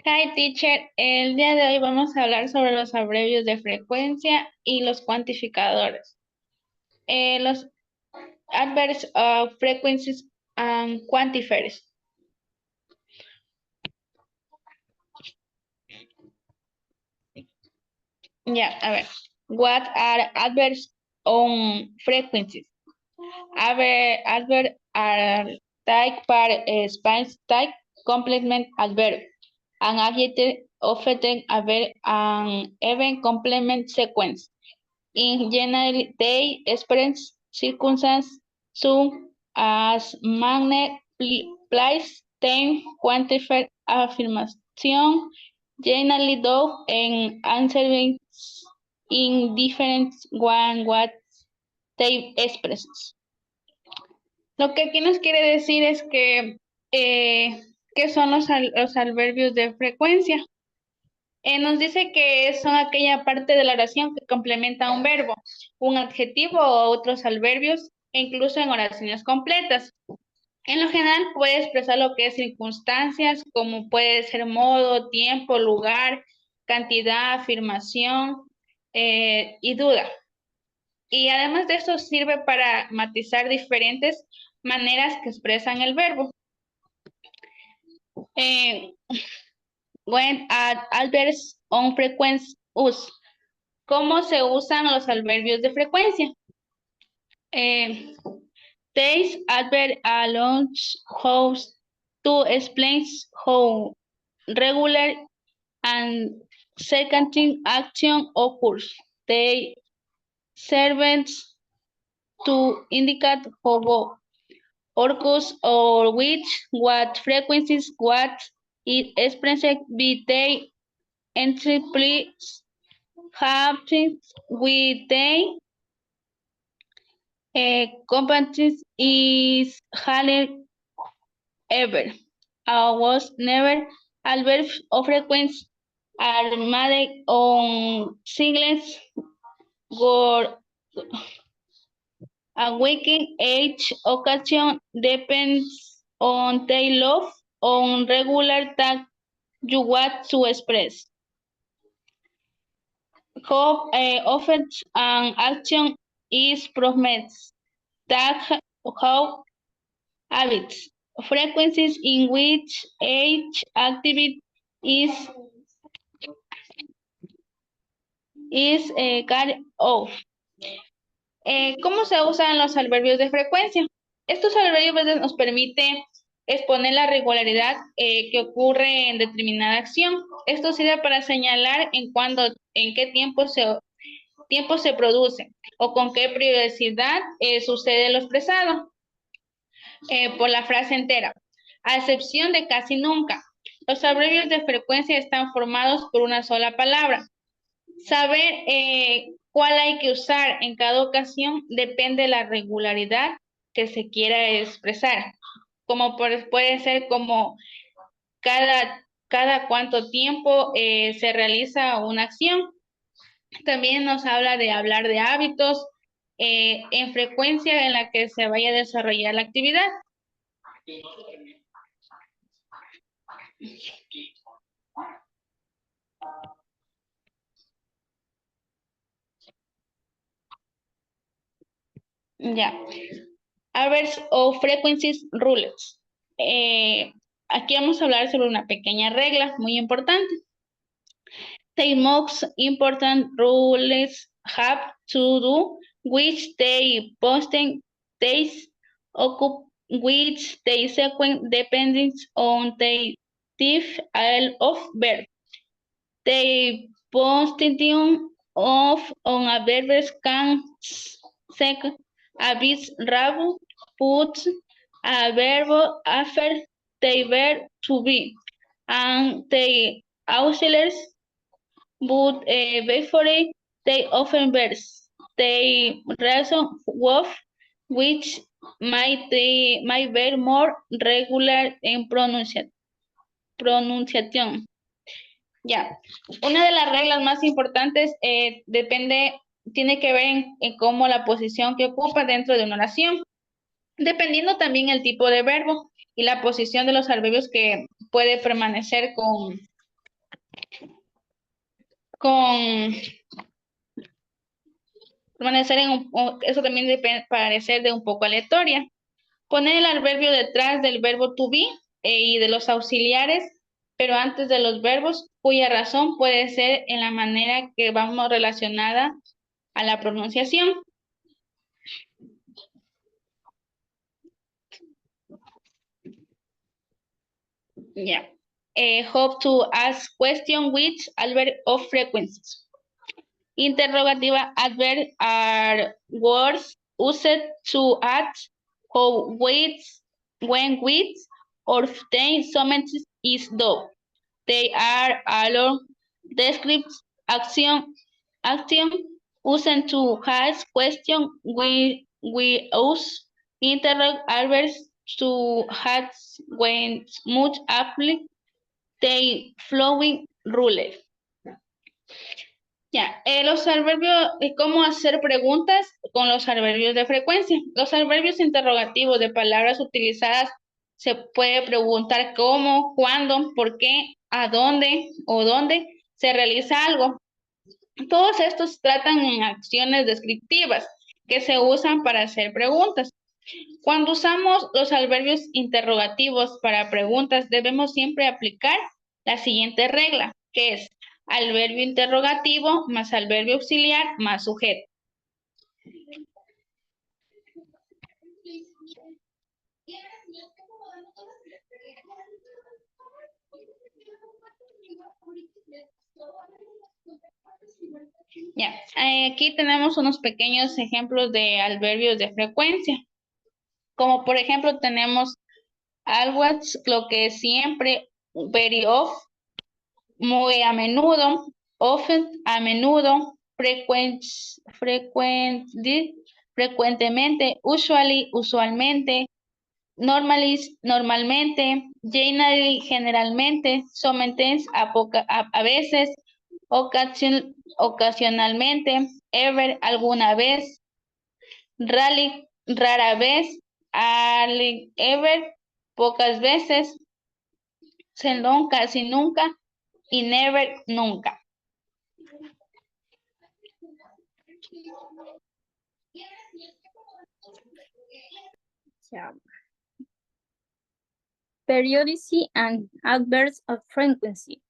Hi teacher, el día de hoy vamos a hablar sobre los abrevios de frecuencia y los cuantificadores. Los adverbs of frequencies and quantifiers. Ya, a ver. What are adverbs on frequencies? Adverb are type par space type complement adverb. An adjective often adverb an even complement sequence. In general, they express circumstances some as magnet, place, time, quantified affirmation, generally though and answering in different one what they expresses. Lo que aquí nos quiere decir es que, ¿qué son los adverbios de frecuencia? Nos dice que son aquella parte de la oración que complementa un verbo, un adjetivo o otros adverbios, e incluso en oraciones completas. En lo general puede expresar lo que es circunstancias, como puede ser modo, tiempo, lugar, cantidad, afirmación y duda. Y además de eso sirve para matizar diferentes maneras que expresan el verbo. Eh, when adverbs on frequency use. ¿Cómo se usan los adverbios de frecuencia? This adverb allows how to explain how regular and second action occurs. They serve to indicate how occurs or which what frequencies what is expressed by the entry happens with the competence is hardly ever. Was never adverbs of frequency are made on singles or awakening each occasion depends on their love on regular tag you want to express. Hope often an action is promised. Tag how habits, frequencies in which each activity is carried out. ¿Cómo se usan los adverbios de frecuencia? Estos adverbios nos permiten exponer la regularidad que ocurre en determinada acción. Esto sirve para señalar en qué tiempo se produce o con qué periodicidad sucede lo expresado. Por la frase entera, a excepción de casi nunca. Los abrevios de frecuencia están formados por una sola palabra. Saber cuál hay que usar en cada ocasión depende de la regularidad que se quiera expresar. Como puede ser como cada cuánto tiempo se realiza una acción. También nos habla de hablar de hábitos en frecuencia en la que se vaya a desarrollar la actividad. Ya. Hours of frequencies rules. Aquí vamos a hablar sobre una pequeña regla muy importante. The most important rules have to do which they posting days occur which they sequence depends on the type of verb. The posting of on a verb can second a bit rabu put a verb after the verb to be and the auxiliaries but before they often verbs. The reason of which might be more regular en pronunciación. Ya, una de las reglas más importantes tiene que ver en cómo la posición que ocupa dentro de una oración, dependiendo también el tipo de verbo y la posición de los adverbios que puede permanecer con permanecer eso también debe parecer de un poco aleatoria. Poner el adverbio detrás del verbo to be y de los auxiliares, pero antes de los verbos, cuya razón puede ser en la manera que vamos relacionada a la pronunciación. Yeah. Hope to ask question which adverb of frequencies. Interrogativa adverb are words used to ask how, with, when, with, or obtain something is do. They are along descriptive action used to ask question. We use interrogative adverbs to ask when much apply the flowing rule. Ya, los adverbios, cómo hacer preguntas con los adverbios de frecuencia. Los adverbios interrogativos de palabras utilizadas se puede preguntar cómo, cuándo, por qué, a dónde o dónde se realiza algo. Todos estos tratan en acciones descriptivas que se usan para hacer preguntas. Cuando usamos los adverbios interrogativos para preguntas, debemos siempre aplicar la siguiente regla, que es adverbio interrogativo más adverbio auxiliar más sujeto. Ya, aquí tenemos unos pequeños ejemplos de adverbios de frecuencia. Como por ejemplo tenemos always, lo que es siempre, very often, muy a menudo, often, a menudo, frecuentemente, usually, usualmente, normally, normalmente, generally, generalmente, sometimes, a veces, ocasionalmente, ever, alguna vez, rarely, rara vez, ever, pocas veces, seldom, casi nunca, y never, nunca. Yeah. Periodicity and adverbs of frequency.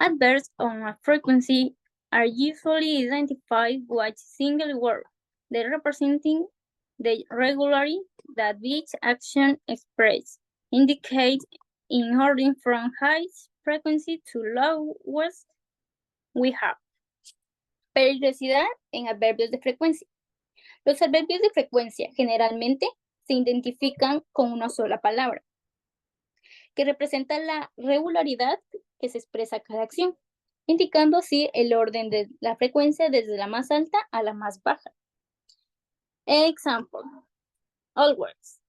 Adverbs on a frequency are usually identified with a single word, they representing the regularity that each action expresses, indicate in order from highest frequency to lowest we have. Periodicidad en adverbios de frecuencia. Los adverbios de frecuencia generalmente se identifican con una sola palabra, que representa la regularidad que se expresa cada acción, indicando así el orden de la frecuencia desde la más alta a la más baja. Example, always,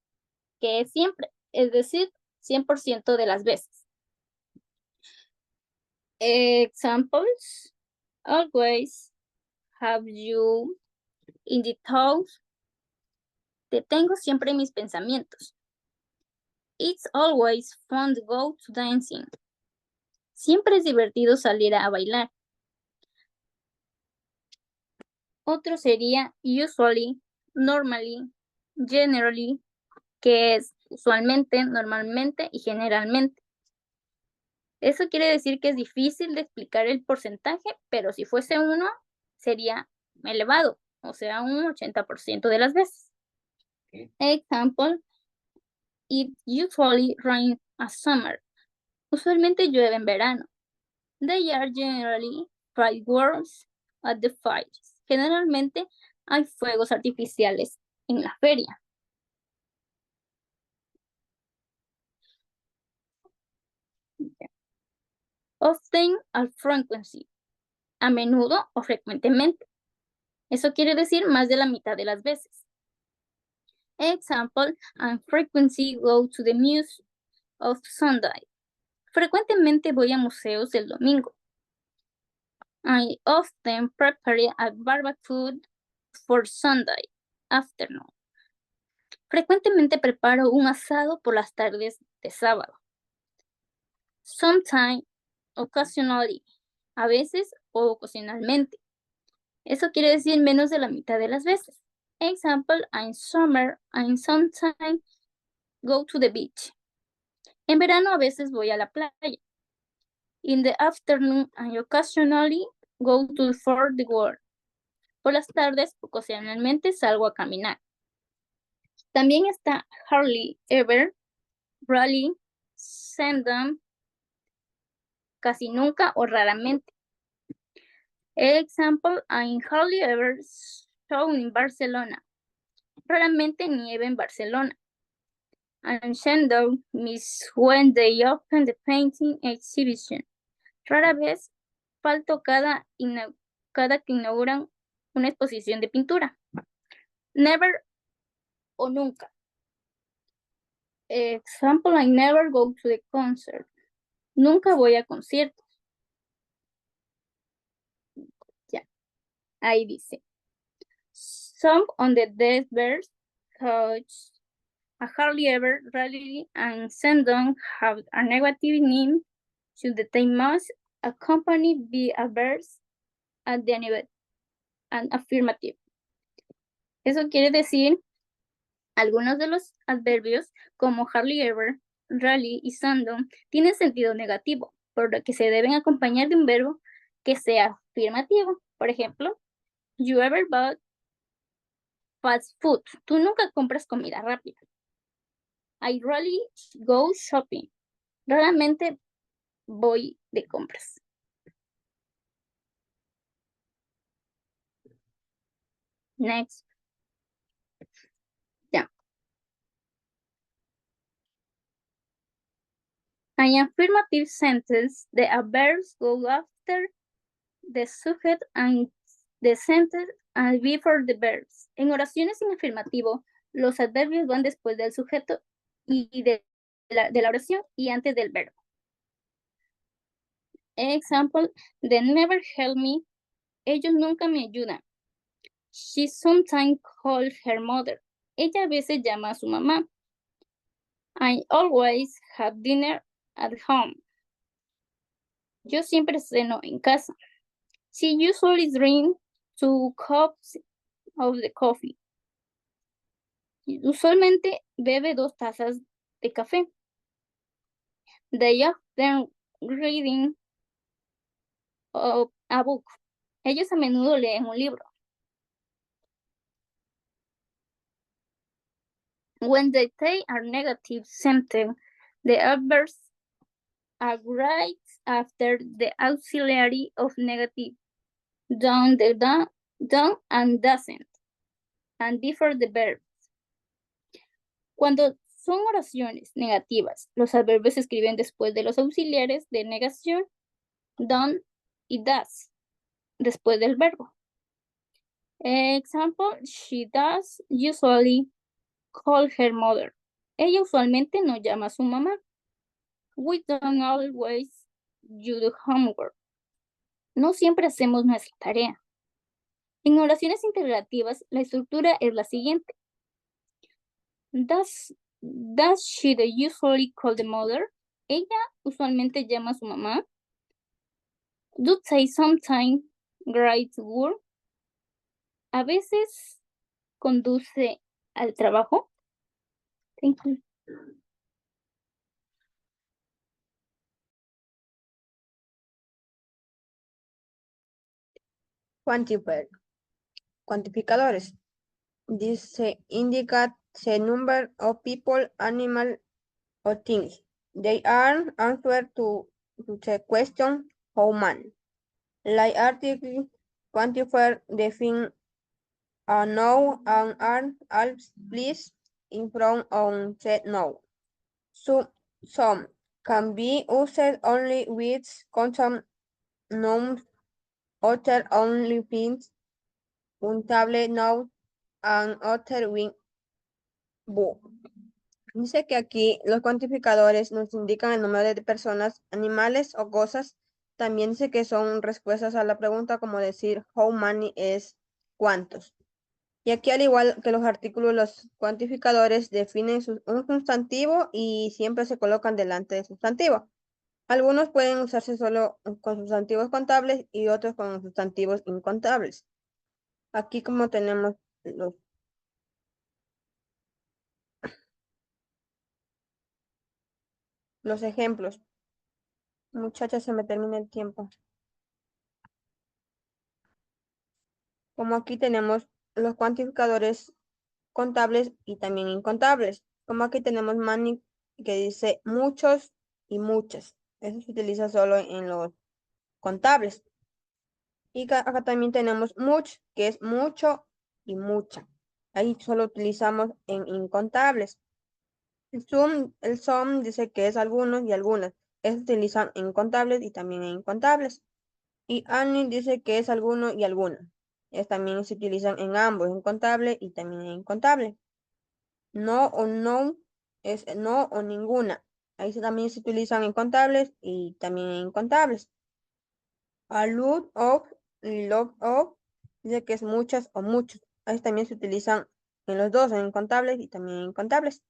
que es siempre, es decir, 100% de las veces. Examples, always, have you, in the thoughts, te tengo siempre en mis pensamientos. It's always fun to go to dancing. Siempre es divertido salir a bailar. Otro sería usually, normally, generally, que es usualmente, normalmente y generalmente. Eso quiere decir que es difícil de explicar el porcentaje, pero si fuese uno, sería elevado, o sea, un 80% de las veces. Example, it usually rains in summer. Usualmente llueve en verano. They are generally fireworks at the fires. Generalmente hay fuegos artificiales en la feria. Often or frequency. A menudo o frecuentemente. Eso quiere decir más de la mitad de las veces. Example, and frequency go to the museum of Sunday. Frecuentemente voy a museos el domingo. I often prepare a barbecue for Sunday afternoon. Frecuentemente preparo un asado por las tardes de sábado. Sometimes occasionally, a veces o ocasionalmente. Eso quiere decir menos de la mitad de las veces. Example, in summer, I sometimes go to the beach. En verano a veces voy a la playa. In the afternoon, I occasionally go to for the work. Por las tardes, ocasionalmente salgo a caminar. También está hardly ever, rarely, seldom, casi nunca o raramente. Example, I hardly ever snow in Barcelona. Raramente nieve en Barcelona. And Shandong miss when they open the painting exhibition. Rara vez falto cada que inauguran una exposición de pintura. Never o nunca. Example, I never go to the concert. Nunca voy a conciertos. Ya, ahí dice. Some on the death verbs, such a hardly ever, rarely, and seldom have a negative name, should they must accompany be a verb at the end and affirmative. Eso quiere decir, algunos de los adverbios, como hardly ever, rarely y seldom, tienen sentido negativo, por lo que se deben acompañar de un verbo que sea afirmativo. Por ejemplo, you ever bought fast food. Tú nunca compras comida rápida. I rarely go shopping. Raramente voy de compras. Next. Ya. An affirmative sentence, the adverbs go after the subject and the sentence and before the verbs. En oraciones en afirmativo, los adverbios van después del sujeto y de la oración y antes del verbo. Example, they never help me. Ellos nunca me ayudan. She sometimes calls her mother. Ella a veces llama a su mamá. I always have dinner at home. Yo siempre ceno en casa. She usually drinks 2 cups of the coffee. Usualmente bebe 2 tazas de café. They often reading a book. Ellos a menudo leen un libro. When they take a negative sentence, the adverbs are right after the auxiliary of negative, don't and doesn't, and before the verb. Cuando son oraciones negativas, los adverbios se escriben después de los auxiliares de negación, don't y does, después del verbo. Example, she does usually call her mother. Ella usualmente no llama a su mamá. We don't always do the homework. No siempre hacemos nuestra tarea. En oraciones interrogativas, la estructura es la siguiente. Does she usually call the mother? Ella usualmente llama a su mamá. Do they sometimes drive to work? A veces conduce al trabajo. Thank you. Quantifier. Cuantificadores. This indicate the number of people, animal, or things. They are answer to the question how many. Like article quantifier define a no and an alps please in front on said no. So some can be used only with constant nouns, other only things, untable noun, and other with book. Dice que aquí los cuantificadores nos indican el número de personas, animales o cosas. También dice que son respuestas a la pregunta como decir how many es cuántos. Y aquí al igual que los artículos, los cuantificadores definen un sustantivo y siempre se colocan delante del sustantivo. Algunos pueden usarse solo con sustantivos contables y otros con sustantivos incontables. Aquí como tenemos los ejemplos. Muchachas, se me termina el tiempo. Como aquí tenemos los cuantificadores contables y también incontables. Como aquí tenemos many, que dice muchos y muchas. Eso se utiliza solo en los contables. Y acá también tenemos much, que es mucho y mucha. Ahí solo utilizamos en incontables. El some dice que es algunos y algunas. Eso se utilizan en contables y también en incontables. Y any dice que es alguno y alguna. También se utilizan en ambos, en contable y también en incontable. No o no es no o ninguna. Ahí también se utilizan en contables y también en incontables. A lot of y lot of dice que es muchas o muchos. Ahí también se utilizan en los dos, en contables y también en incontables.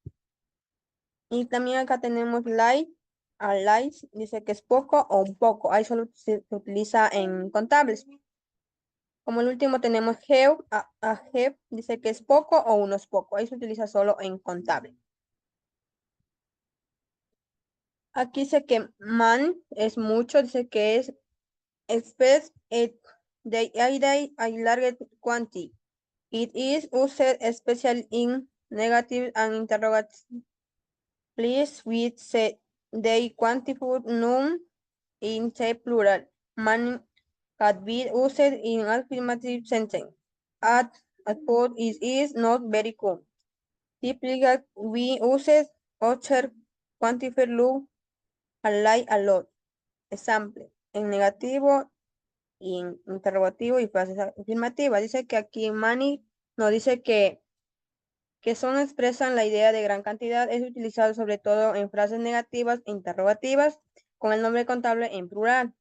Y también acá tenemos like, a like dice que es poco o un poco. Ahí solo se utiliza en contables. Como el último tenemos have, a have dice que es poco o unos poco. Ahí se utiliza solo en contable. Aquí dice que man es mucho, dice que es express it the idea a large quantity. It is used especially in negative and interrogative. Please with say the quantified noun in the plural. Man can be used in affirmative sentence. At port is not very common. Typically, we use other quantifier loop like a lot. Example, en negativo y en interrogativo y frases afirmativas. Dice que aquí Manny nos dice que son expresan la idea de gran cantidad. Es utilizado sobre todo en frases negativas e interrogativas con el nombre contable en plural.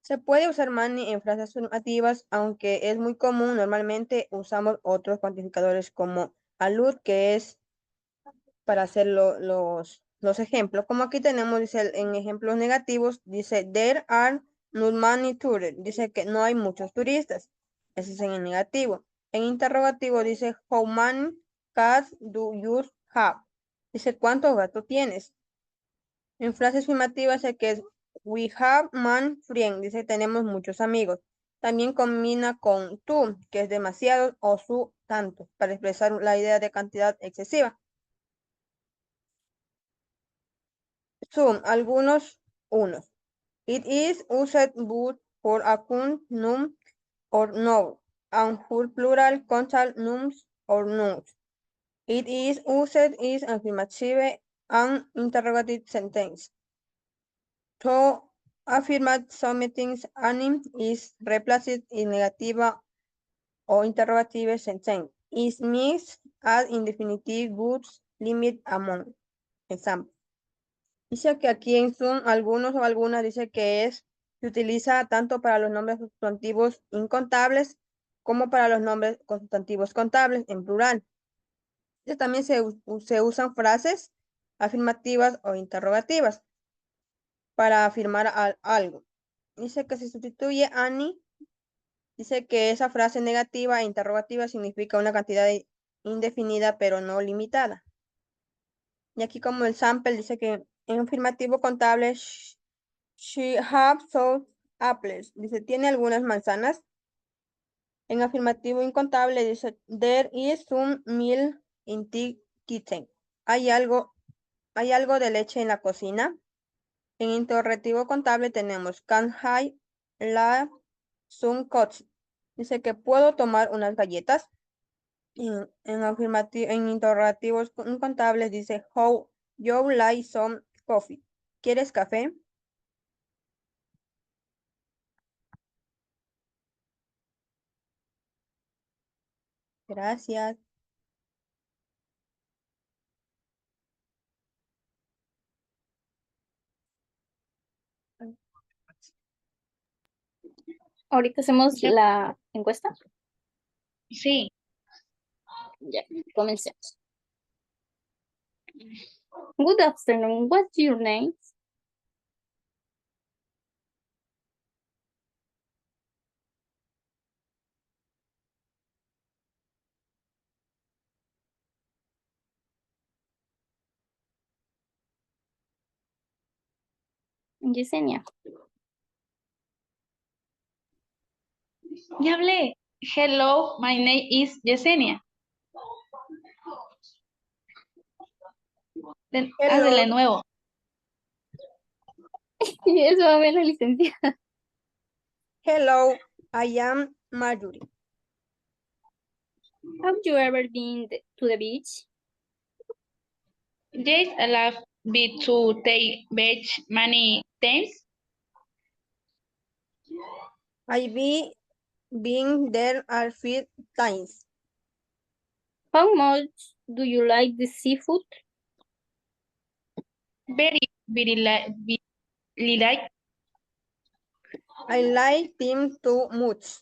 Se puede usar many en frases afirmativas, aunque es muy común. Normalmente usamos otros cuantificadores como alud, que es para hacer los ejemplos. Como aquí tenemos, dice, en ejemplos negativos, dice, there are not many tourists. Dice que no hay muchos turistas. Ese es en el negativo. En interrogativo dice, how many cats do you have? Dice, ¿cuántos gatos tienes? En frases afirmativas dice que es, we have many friends. Dice, tenemos muchos amigos. También combina con tú, que es demasiado, o su tanto, para expresar la idea de cantidad excesiva. Some, algunos, unos. It is used both for a count, num, or no, and for plural constant nums or nouns. It is used is affirmative and interrogative sentence. To affirm something anim is replaced in negative or interrogative sentence. Is mixed as indefinitive goods limit among. Example. Dice que aquí en Zoom, algunos o algunas dice que se utiliza tanto para los nombres sustantivos incontables como para los nombres con sustantivos contables en plural. También se usan frases afirmativas o interrogativas para afirmar algo. Dice que se sustituye Annie. Dice que esa frase negativa e interrogativa significa una cantidad indefinida pero no limitada. Y aquí como el sample dice que en afirmativo contable, she have some apples. Dice, tiene algunas manzanas. En afirmativo incontable dice, there is some milk in the kitchen. Hay algo de leche en la cocina. En interrogativo contable tenemos, can I have some cookies? Dice que puedo tomar unas galletas. En interrogativos incontables dice, how you like some coffee? ¿Quieres café? Gracias. Ahorita hacemos Ya. la encuesta. Sí, Ya, comencemos. Mm. Good afternoon. What's your name? Yesenia. Ya hablé. Hello, my name is Yesenia. Hazle de nuevo. Y eso va a ver la licenciada. Hello, I am Marjorie. Have you ever been to the beach? Yes, I love been to take beach many times. I been there a few times. How much do you like the seafood? Very like. I like them too much.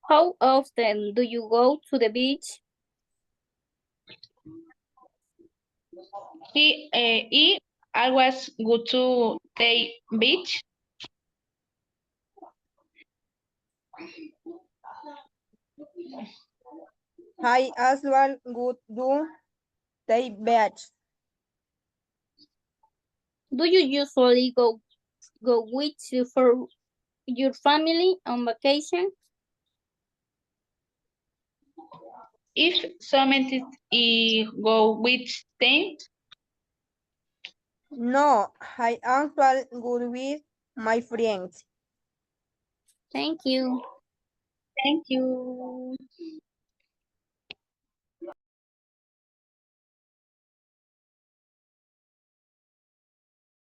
How often do you go to the beach? I was go to the beach. I as well go to the beach. Do you usually go with for your family on vacation? If someone go with them, No, I actually go with my friends. Thank you. thank you.